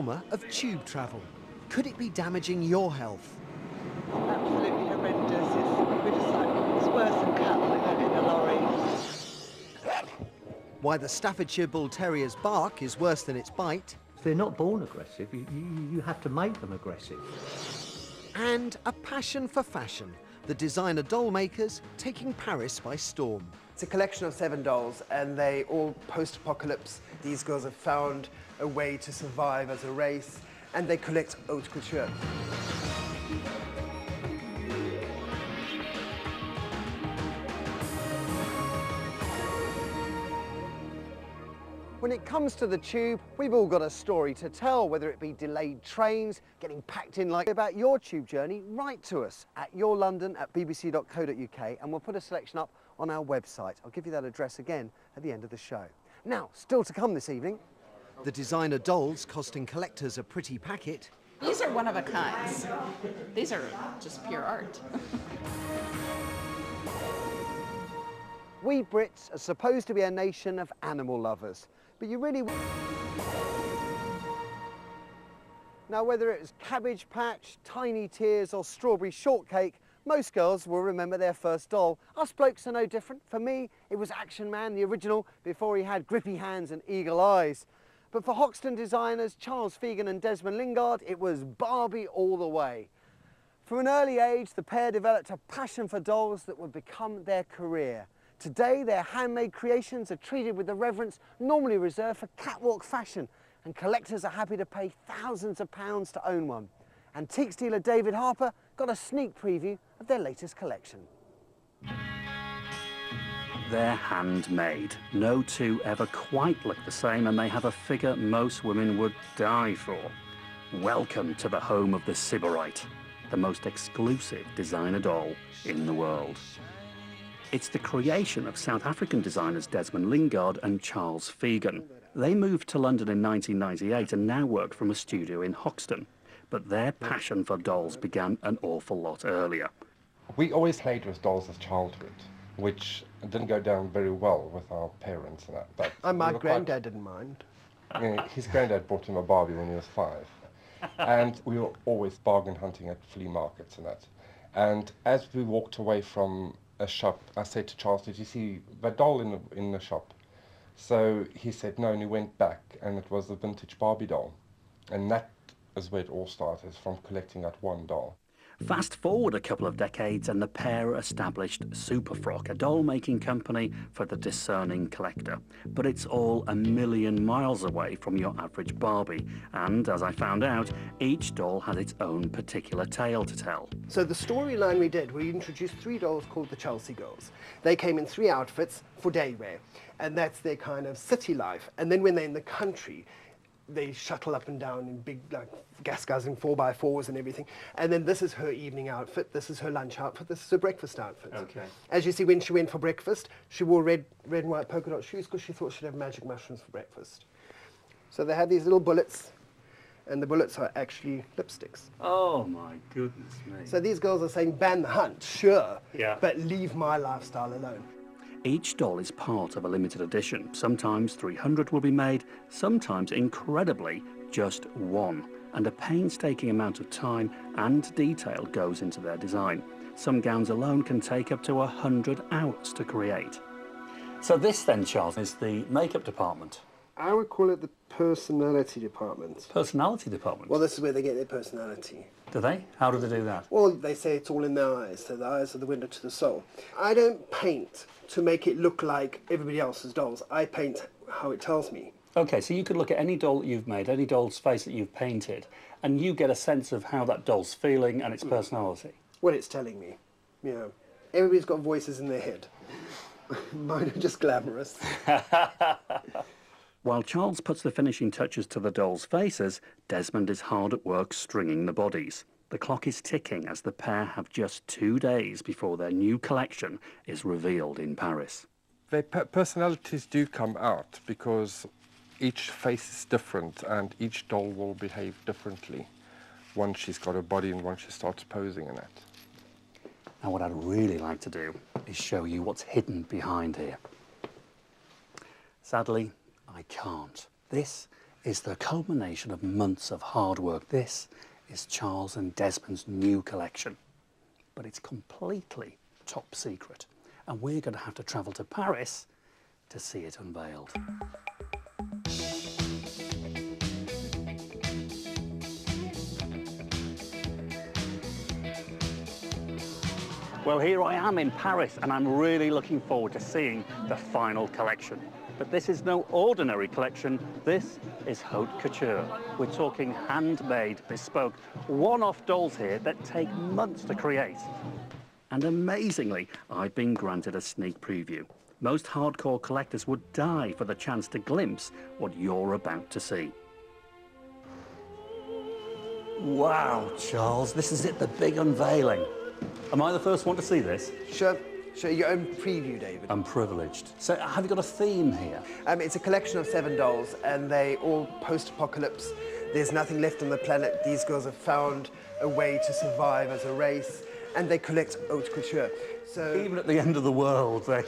Of tube travel. Could it be damaging your health? Absolutely horrendous. It's worse than cattle in a lorry. Why the Staffordshire Bull Terrier's bark is worse than its bite. They're not born aggressive. You have to make them aggressive. And a passion for fashion. The designer doll makers taking Paris by storm. It's a collection of 7 dolls, and they all post-apocalypse. These girls have found a way to survive as a race, and they collect haute couture. When it comes to the tube, we've all got a story to tell, whether it be delayed trains, getting packed in like about your tube journey. Write to us at yourlondon@bbc.co.uk, and we'll put a selection up on our website. I'll give you that address again at the end of the show. Now, still to come this evening. The designer dolls costing collectors a pretty packet. These are one of a kinds. These are just pure art. We Brits are supposed to be a nation of animal lovers, but you really... Now, whether it was Cabbage Patch, Tiny Tears or Strawberry Shortcake, most girls will remember their first doll. Us blokes are no different. For me, it was Action Man, the original, before he had grippy hands and eagle eyes. But for Hoxton designers Charles Fegan and Desmond Lingard, it was Barbie all the way. From an early age, the pair developed a passion for dolls that would become their career. Today, their handmade creations are treated with the reverence normally reserved for catwalk fashion, and collectors are happy to pay thousands of pounds to own one. Antiques dealer David Harper got a sneak preview of their latest collection. They're handmade. No two ever quite look the same, and they have a figure most women would die for. Welcome to the home of the Sybarite, the most exclusive designer doll in the world. It's the creation of South African designers Desmond Lingard and Charles Fegan. They moved to London in 1998 and now work from a studio in Hoxton. But their passion for dolls began an awful lot earlier. We always played with dolls as childhood, which didn't go down very well with our parents and that. But My granddad didn't mind. His granddad bought him a Barbie when he was 5. And we were always bargain hunting at flea markets and that. And as we walked away from a shop, I said to Charles, "Did you see the doll in the shop?" So he said no, and he went back, and it was a vintage Barbie doll. And that is where it all started, from collecting that one doll. Fast forward a couple of decades and the pair established Superfrock, a doll-making company for the discerning collector. But it's all a million miles away from your average Barbie. And, as I found out, each doll has its own particular tale to tell. So the storyline we did, we introduced 3 dolls called the Chelsea Girls. They came in 3 outfits for day wear, and that's their kind of city life. And then when they're in the country, they shuttle up and down in big, like, gas-guzzling 4x4s and everything. And then this is her evening outfit, this is her lunch outfit, this is her breakfast outfit. Okay. As you see, when she went for breakfast, she wore red and white polka dot shoes because she thought she'd have magic mushrooms for breakfast. So they have these little bullets, and the bullets are actually lipsticks. Oh my goodness me. So these girls are saying, ban the hunt, sure, Yeah. but leave my lifestyle alone. Each doll is part of a limited edition. Sometimes 300 will be made, sometimes, incredibly, just 1. And a painstaking amount of time and detail goes into their design. Some gowns alone can take up to 100 hours to create. So this then, Charles, is the makeup department. I would call it the personality department. Personality department? Well, this is where they get their personality. Do they? How do they do that? Well, they say it's all in their eyes, so the eyes are the window to the soul. I don't paint to make it look like everybody else's dolls. I paint how it tells me. Okay, so you could look at any doll that you've made, any doll's face that you've painted, and you get a sense of how that doll's feeling and its personality. What it's telling me. You know, everybody's got voices in their head. Mine are just glamorous. While Charles puts the finishing touches to the dolls' faces, Desmond is hard at work stringing the bodies. The clock is ticking as the pair have just 2 days before their new collection is revealed in Paris. Their personalities do come out because each face is different and each doll will behave differently once she's got a body and once she starts posing in it. Now what I'd really like to do is show you what's hidden behind here. Sadly, I can't. This is the culmination of months of hard work. This is Charles and Desmond's new collection, but it's completely top secret, and we're going to have to travel to Paris to see it unveiled. Well, here I am in Paris, and I'm really looking forward to seeing the final collection. But this is no ordinary collection. This is haute couture. We're talking handmade, bespoke, one-off dolls here that take months to create. And amazingly, I've been granted a sneak preview. Most hardcore collectors would die for the chance to glimpse what you're about to see. Wow, Charles, this is it, the big unveiling. Am I the first one to see this? Sure. Show your own preview, David. I'm privileged. So have you got a theme here? It's a collection of 7 dolls, and they all post-apocalypse. There's nothing left on the planet. These girls have found a way to survive as a race, and they collect haute couture. So Even at the end of the world, they...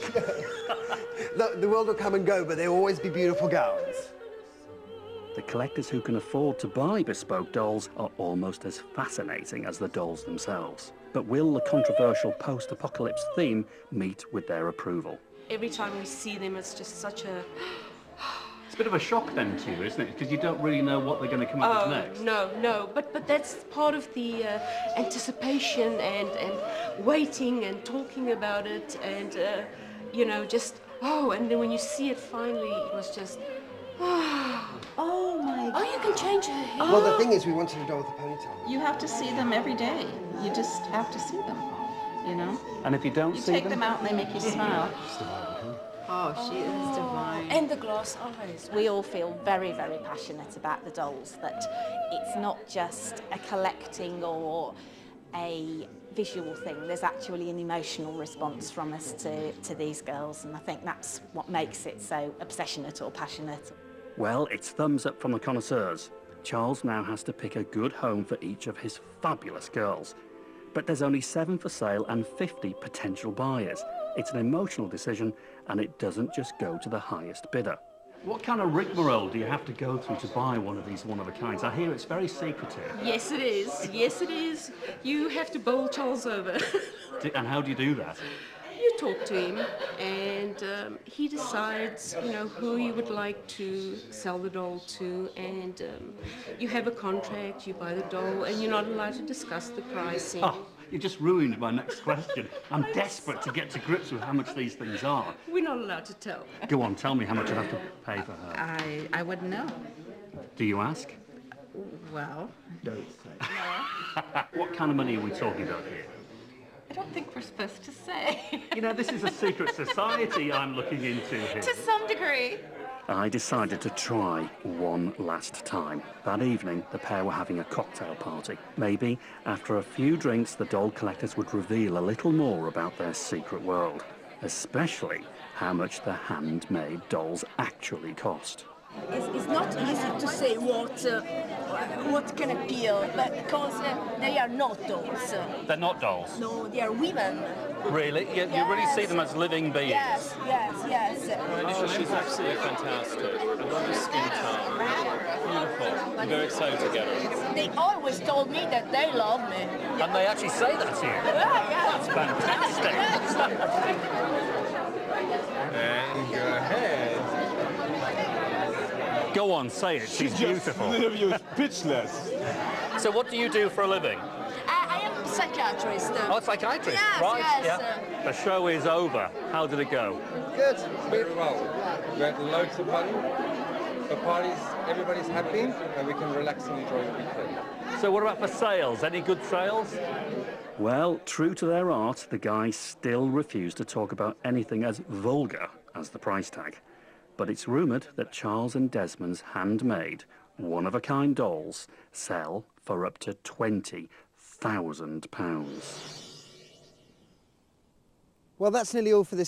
the world will come and go, but there'll always be beautiful gowns. The collectors who can afford to buy bespoke dolls are almost as fascinating as the dolls themselves. But will the controversial post-apocalypse theme meet with their approval? Every time we see them, it's just such a... It's a bit of a shock then to you, isn't it? Because you don't really know what they're going to come up with next. No. But that's part of the anticipation and waiting and talking about it and, you know, just, and then when you see it finally, it was just... Oh my God. Oh, you can change her hair. Well, the thing is, we wanted a doll with a ponytail. You have to see them every day. You just have to see them, you know? And if you don't You see take them... them out and they make you smile. Oh, she is divine. And the glass eyes. We all feel very, very passionate about the dolls, that it's not just a collecting or a visual thing. There's actually an emotional response from us to these girls, and I think that's what makes it so obsessionate or passionate. Well, it's thumbs up from the connoisseurs. Charles now has to pick a good home for each of his fabulous girls. But there's only 7 for sale and 50 potential buyers. It's an emotional decision, and it doesn't just go to the highest bidder. What kind of rigmarole do you have to go through to buy one of these one-of-a-kinds? I hear it's very secretive. Yes, it is. Yes, it is. You have to bowl Charles over. And how do you do that? You talk to him, and he decides, you know, who you would like to sell the doll to, and you have a contract, you buy the doll, and you're not allowed to discuss the pricing. Oh, you just ruined my next question. I'm desperate to get to grips with how much these things are. We're not allowed to tell. Go on, tell me how much I have to pay for her. I wouldn't know. Do you ask? Well, Don't say. What kind of money are we talking about here? I don't think we're supposed to say. You know, this is a secret society I'm looking into here. To some degree. I decided to try one last time. That evening, the pair were having a cocktail party. Maybe, after a few drinks, the doll collectors would reveal a little more about their secret world, especially how much the handmade dolls actually cost. It's not easy to say what can appeal, but because they are not dolls. They're not dolls? No, they are women. Really? You really see them as living beings? Yes. Oh, she's absolutely fantastic. I love the skin tone. Beautiful. I'm very excited to get her. They always told me that they love me. And they actually say that to you? Yeah. That's fantastic. And go ahead. Go on, say it. She's beautiful. Leave you speechless. So what do you do for a living? I am a psychiatrist. Oh, psychiatrist, Yes, right? yes. Yeah. The show is over. How did it go? Good, very well. We had loads of fun. The parties, everybody's happy, and we can relax and enjoy the weekend. So what about for sales? Any good sales? Well, true to their art, the guys still refuse to talk about anything as vulgar as the price tag. But it's rumoured that Charles and Desmond's handmade, one-of-a-kind dolls sell for up to £20,000. Well, that's nearly all for this